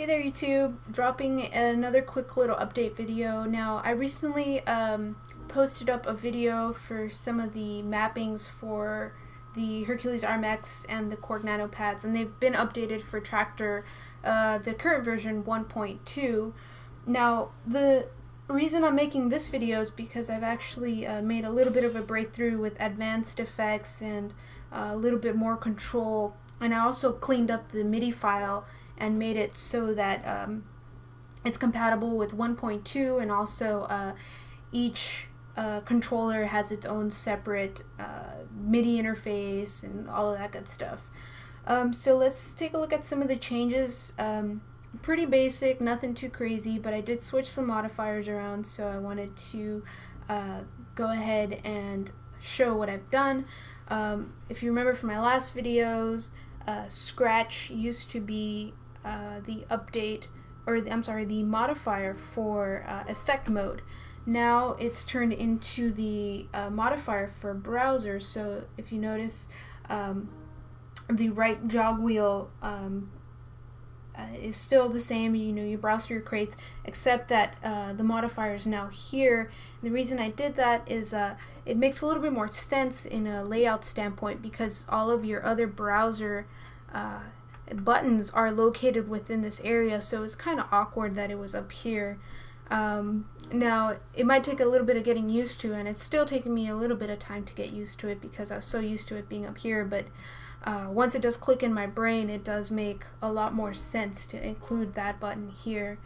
Hey there YouTube, dropping another quick little update video. Now I recently posted up a video for some of the mappings for the Hercules RMX and the Korg Nano pads, and they've been updated for Traktor, the current version 1.2. Now the reason I'm making this video is because I've actually made a little bit of a breakthrough with advanced effects and a little bit more control, and I also cleaned up the MIDI file and made it so that it's compatible with 1.2, and also each controller has its own separate MIDI interface and all of that good stuff. So let's take a look at some of the changes. Pretty basic, nothing too crazy, but I did switch some modifiers around, so I wanted to go ahead and show what I've done. If you remember from my last videos, Scratch used to be the update, or the modifier for effect mode. Now it's turned into the modifier for browser. So if you notice, the right jog wheel is still the same. You know, you browse through your crates, except that the modifier is now here. And the reason I did that is it makes a little bit more sense in a layout standpoint, because all of your other browser buttons are located within this area, so it's kind of awkward that it was up here. Now it might take a little bit of getting used to, and it's still taking me a little bit of time to get used to it because I was so used to it being up here, but once it does click in my brain, it does make a lot more sense to include that button here.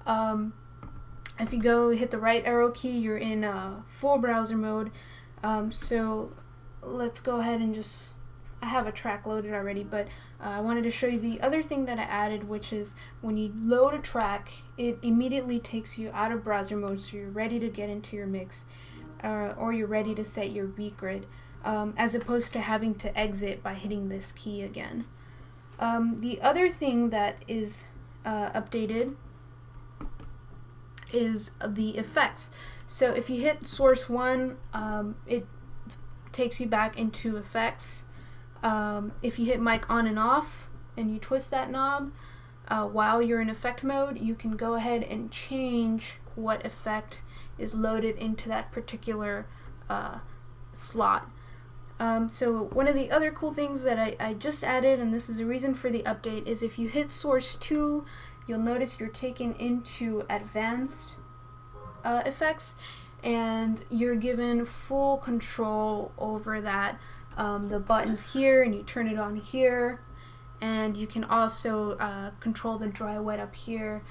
If you go hit the right arrow key, you're in full browser mode. So let's go ahead and I have a track loaded already, but I wanted to show you the other thing that I added, which is when you load a track, it immediately takes you out of browser mode, so you're ready to get into your mix, or you're ready to set your beat grid, as opposed to having to exit by hitting this key again. The other thing that is updated is the effects. So if you hit source 1, it takes you back into effects. If you hit mic on and off and you twist that knob while you're in effect mode, you can go ahead and change what effect is loaded into that particular slot. So one of the other cool things that I just added, and this is the reason for the update, is if you hit source 2, you'll notice you're taken into advanced effects, and you're given full control over that. The button's here, and you turn it on here, and you can also control the dry wet up here.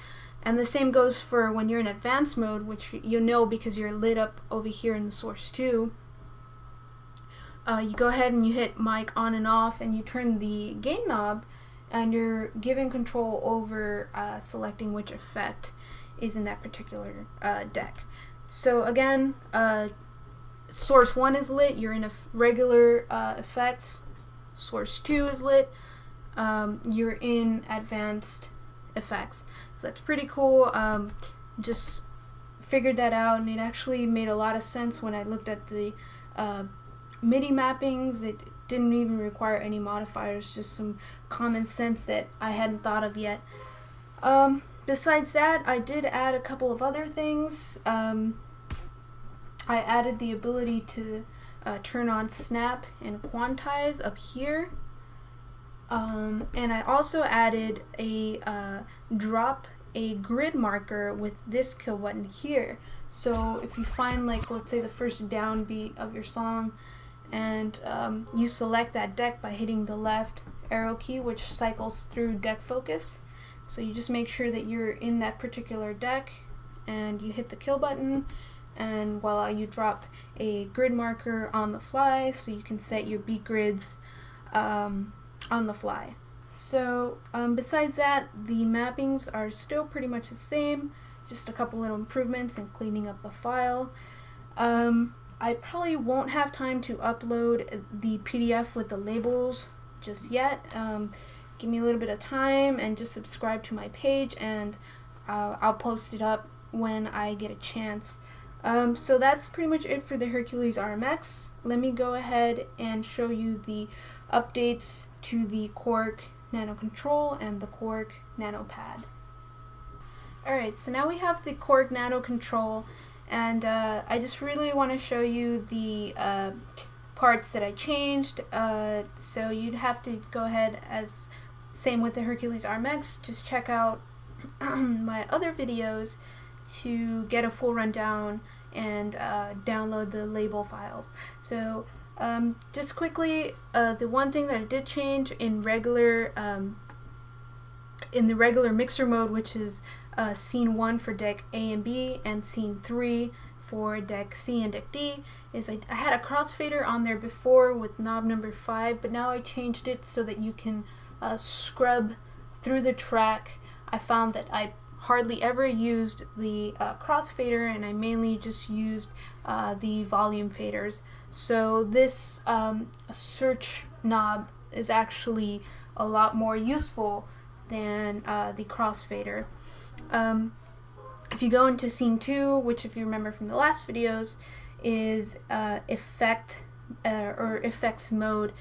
And the same goes for when you're in advanced mode, which you'll know because you're lit up over here in the source 2. You go ahead and you hit mic on and off, and you turn the gain knob, and you're given control over selecting which effect is in that particular deck. So again, source 1 is lit, you're in a regular effects. Source 2 is lit, you're in advanced effects. So that's pretty cool. Just figured that out, and it actually made a lot of sense when I looked at the MIDI mappings. It didn't even require any modifiers, just some common sense that I hadn't thought of yet. Besides that, I did add a couple of other things. I added the ability to turn on snap and quantize up here, and I also added a drop a grid marker with this kill button here. So if you find, like, let's say the first downbeat of your song, and you select that deck by hitting the left arrow key, which cycles through deck focus. So you just make sure that you're in that particular deck, and you hit the kill button, and voila, you drop a grid marker on the fly, so you can set your beat grids on the fly. So besides that, the mappings are still pretty much the same, just a couple little improvements and cleaning up the file. I probably won't have time to upload the PDF with the labels just yet. Give me a little bit of time and just subscribe to my page, and I'll post it up when I get a chance. So that's pretty much it for the Hercules RMX. Let me go ahead and show you the updates to the Korg Nano Control and the Korg Nano Pad. Alright, so now we have the Korg Nano control, and I just really want to show you the parts that I changed. So you'd have to go ahead, as same with the Hercules RMX, just check out my other videos to get a full rundown and download the label files. So just quickly, the one thing that I did change in the regular mixer mode, which is scene 1 for deck A and B and scene 3 for deck C and deck D, is I had a crossfader on there before with knob number 5, but now I changed it so that you can scrub through the track. I found that I hardly ever used the crossfader, and I mainly just used the volume faders. So this search knob is actually a lot more useful than the crossfader. If you go into scene 2, which if you remember from the last videos is effects mode.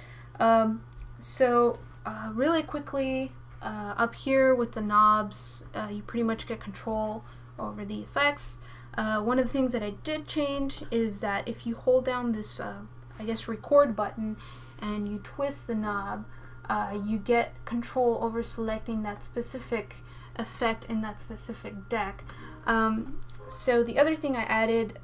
Really quickly, up here with the knobs, you pretty much get control over the effects. One of the things that I did change is that if you hold down this I guess record button and you twist the knob, you get control over selecting that specific effect in that specific deck. So the other thing I added,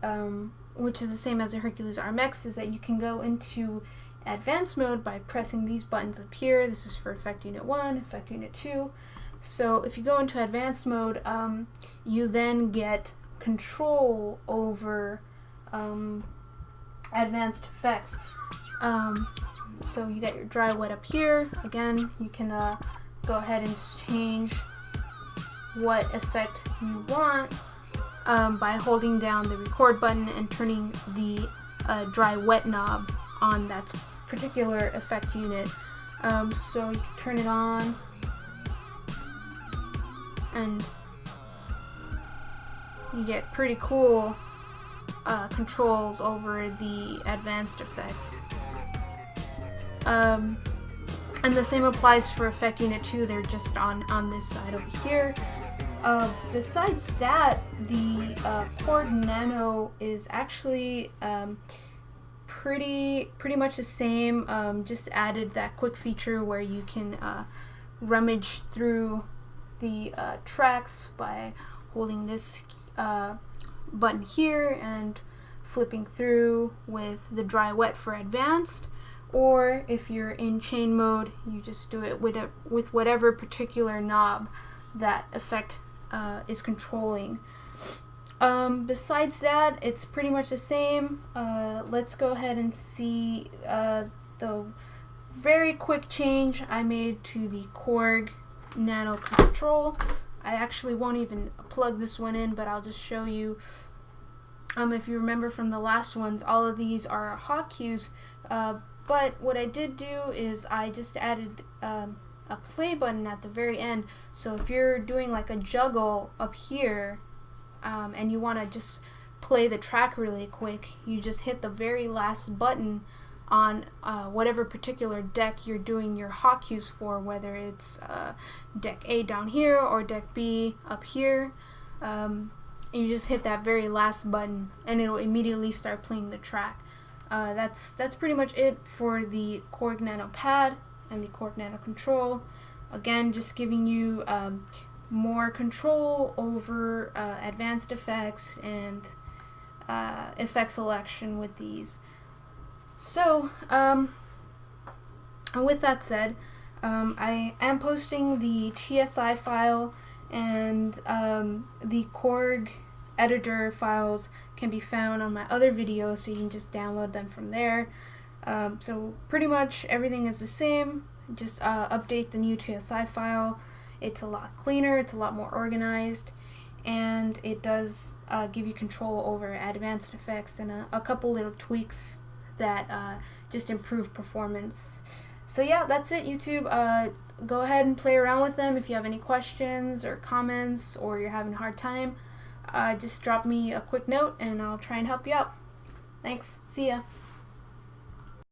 which is the same as the Hercules RMX, is that you can go into advanced mode by pressing these buttons up here. This is for effect unit 1, effect unit 2. So if you go into advanced mode, you then get control over advanced effects. So you got your dry wet up here. Again, you can go ahead and just change what effect you want by holding down the record button and turning the dry wet knob on that particular effect unit. So you can turn it on, and you get pretty cool controls over the advanced effects. And the same applies for effect unit 2. They're just on this side over here. Besides that, the Korg Nano is actually pretty much the same. Just added that quick feature where you can rummage through the tracks by holding this button here and flipping through with the dry wet for advanced. Or if you're in chain mode, you just do it with whatever particular knob that effect is controlling. Besides that, it's pretty much the same. Let's go ahead and see the very quick change I made to the Korg Nano control. I actually won't even plug this one in, but I'll just show you. If you remember from the last ones, all of these are hot cues. But what I did do is I just added a play button at the very end. So if you're doing like a juggle up here and you want to just play the track really quick, you just hit the very last button on whatever particular deck you're doing your hot cues for, whether it's deck A down here or deck B up here. You just hit that very last button and it'll immediately start playing the track. That's pretty much it for the Korg Nano pad and the Korg Nano control. Again, just giving you more control over advanced effects and effect selection with these. So, and with that said, I am posting the TSI file, and the Korg editor files can be found on my other videos, so you can just download them from there. So pretty much everything is the same. Just update the new TSI file. It's a lot cleaner, it's a lot more organized, and it does give you control over advanced effects and a couple little tweaks that just improve performance. So yeah, that's it, YouTube. Go ahead and play around with them. If you have any questions or comments, or you're having a hard time, just drop me a quick note and I'll try and help you out. Thanks. See ya.